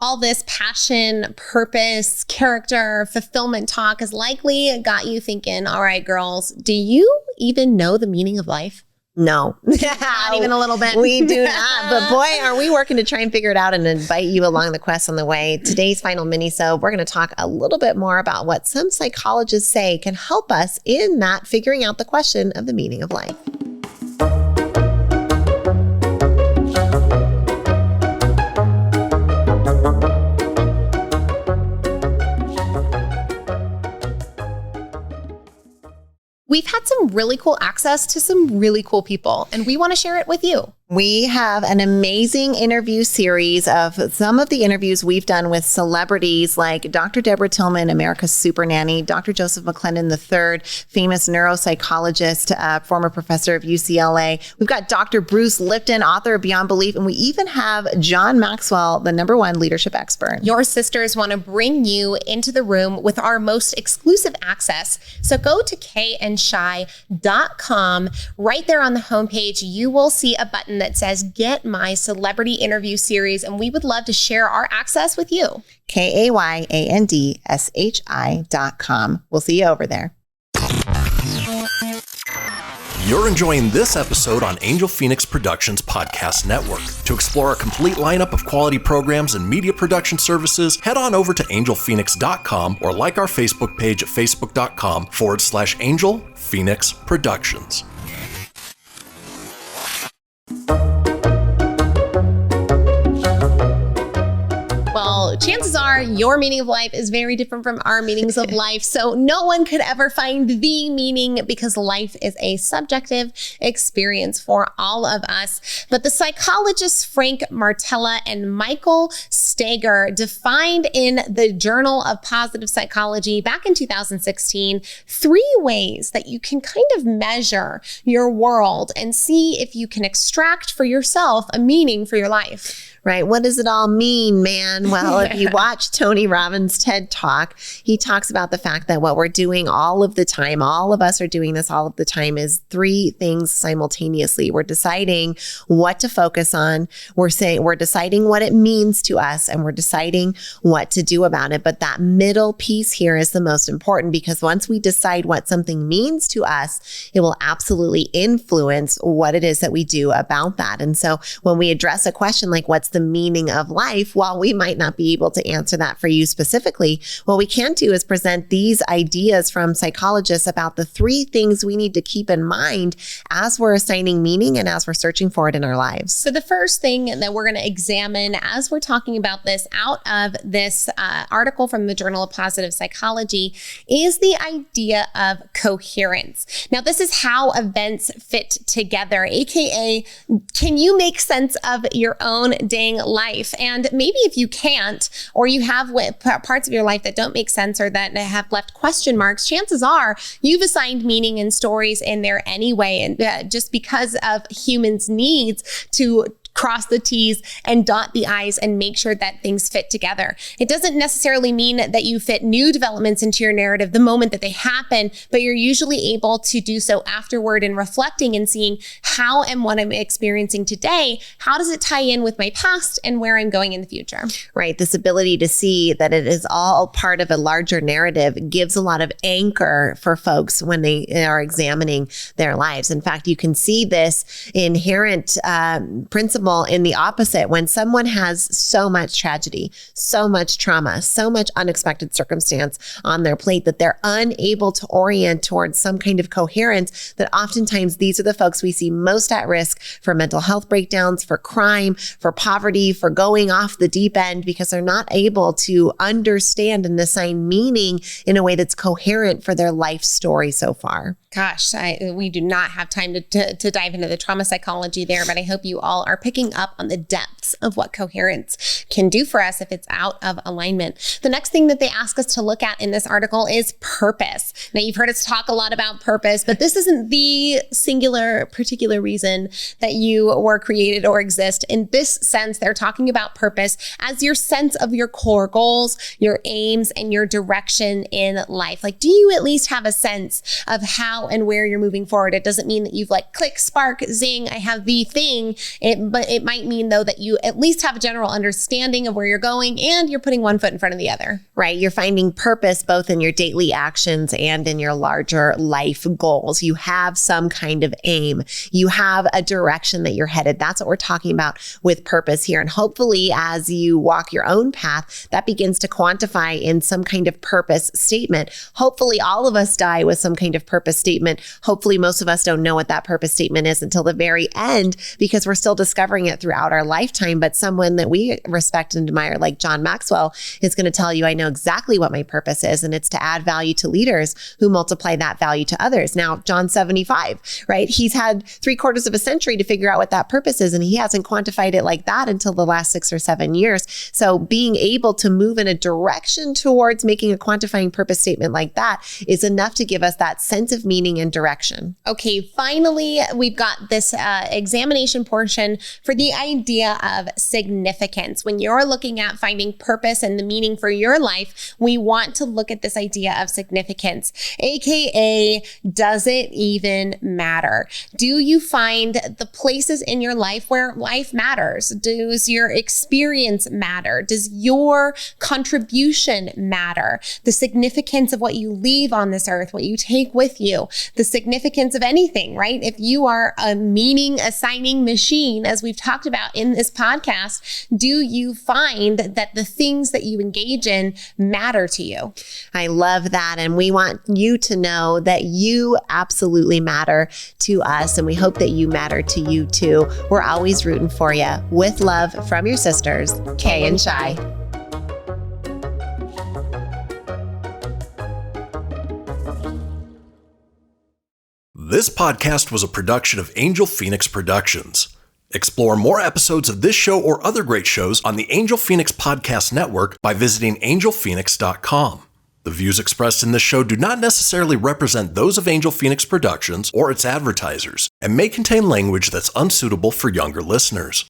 All this passion, purpose, character, fulfillment talk has likely got you thinking, all right, girls, do you even know the meaning of life? No, not even a little bit. We do not. But boy, are we working to try and figure it out and invite you along the quest on the way. Today's final minisode, we're going to talk a little bit more about what some psychologists say can help us in that figuring out the question of the meaning of life. We've had some really cool access to some really cool people, and we want to share it with you. We have an amazing interview series of some of the interviews we've done with celebrities like Dr. Deborah Tillman, America's Super Nanny, Dr. Joseph McClendon III, famous neuropsychologist, former professor of UCLA. We've got Dr. Bruce Lipton, author of Beyond Belief, and we even have John Maxwell, the #1 leadership expert. Your sisters want to bring you into the room with our most exclusive access. So go to kandshy.com. Right there on the homepage, you will see a button that says Get My Celebrity Interview Series, and we would love to share our access with you. KAYANDSHI.com. We'll see you over there. You're enjoying this episode on Angel Phoenix Productions Podcast Network. To explore a complete lineup of quality programs and media production services, head on over to angelphoenix.com or like our Facebook page at facebook.com/Angel Phoenix Productions. Well, chances are your meaning of life is very different from our meanings of life. So no one could ever find the meaning because life is a subjective experience for all of us. But the psychologists Frank Martella and Michael Steger defined in the Journal of Positive Psychology back in 2016, 3 ways that you can kind of measure your world and see if you can extract for yourself a meaning for your life. Right. What does it all mean, man? Well, if you watch Tony Robbins' TED Talk, he talks about the fact that what we're doing all of the time, all of us are doing this all of the time, is 3 things simultaneously. We're deciding what to focus on. We're deciding what it means to us, and we're deciding what to do about it. But that middle piece here is the most important, because once we decide what something means to us, it will absolutely influence what it is that we do about that. And so when we address a question like, what's the meaning of life? While we might not be able to answer that for you specifically, what we can do is present these ideas from psychologists about the 3 things we need to keep in mind as we're assigning meaning and as we're searching for it in our lives. So the first thing that we're going to examine as we're talking about this out of this article from the Journal of Positive Psychology is the idea of coherence. Now, this is how events fit together, aka, can you make sense of your own day life? And maybe if you can't, or you have parts of your life that don't make sense or that have left question marks, chances are you've assigned meaning and stories in there anyway. And just because of humans' needs to cross the T's and dot the I's and make sure that things fit together. It doesn't necessarily mean that you fit new developments into your narrative the moment that they happen, but you're usually able to do so afterward and reflecting and seeing how and what I'm experiencing today, how does it tie in with my past and where I'm going in the future? Right. This ability to see that it is all part of a larger narrative gives a lot of anchor for folks when they are examining their lives. In fact, you can see this inherent principle in the opposite when someone has so much tragedy, so much trauma, so much unexpected circumstance on their plate that they're unable to orient towards some kind of coherence, that oftentimes these are the folks we see most at risk for mental health breakdowns, for crime, for poverty, for going off the deep end, because they're not able to understand and assign meaning in a way that's coherent for their life story so far. Gosh, we do not have time to dive into the trauma psychology there, but I hope you all are picking up on the depths of what coherence can do for us if it's out of alignment. The next thing that they ask us to look at in this article is purpose. Now, you've heard us talk a lot about purpose, but this isn't the singular, particular reason that you were created or exist. In this sense, they're talking about purpose as your sense of your core goals, your aims, and your direction in life. Like, do you at least have a sense of how how and where you're moving forward. It doesn't mean that you've like click, spark, zing, I have the thing. But it might mean though that you at least have a general understanding of where you're going and you're putting one foot in front of the other. Right. You're finding purpose both in your daily actions and in your larger life goals. You have some kind of aim. You have a direction that you're headed. That's what we're talking about with purpose here. And hopefully as you walk your own path, that begins to quantify in some kind of purpose statement. Hopefully all of us die with some kind of purpose statement. Hopefully most of us don't know what that purpose statement is until the very end because we're still discovering it throughout our lifetime. But someone that we respect and admire, like John Maxwell, is going to tell you, I know exactly what my purpose is, and it's to add value to leaders who multiply that value to others. Now, John's 75, right? He's had 3/4 of a century to figure out what that purpose is, and he hasn't quantified it like that until the last 6 or 7 years. So being able to move in a direction towards making a quantifying purpose statement like that is enough to give us that sense of meaning and direction. Okay, finally, we've got this examination portion for the idea of significance. When you're looking at finding purpose and the meaning for your life, we want to look at this idea of significance, aka, does it even matter? Do you find the places in your life where life matters? Does your experience matter? Does your contribution matter? The significance of what you leave on this earth, what you take with you, the significance of anything, right? If you are a meaning assigning machine, as we've talked about in this podcast, do you find that the things that you engage in matter to you? I love that. And we want you to know that you absolutely matter to us. And we hope that you matter to you too. We're always rooting for you. With love from your sisters, Kay and Shai. This podcast was a production of Angel Phoenix Productions. Explore more episodes of this show or other great shows on the Angel Phoenix Podcast Network by visiting angelphoenix.com. The views expressed in this show do not necessarily represent those of Angel Phoenix Productions or its advertisers and may contain language that's unsuitable for younger listeners.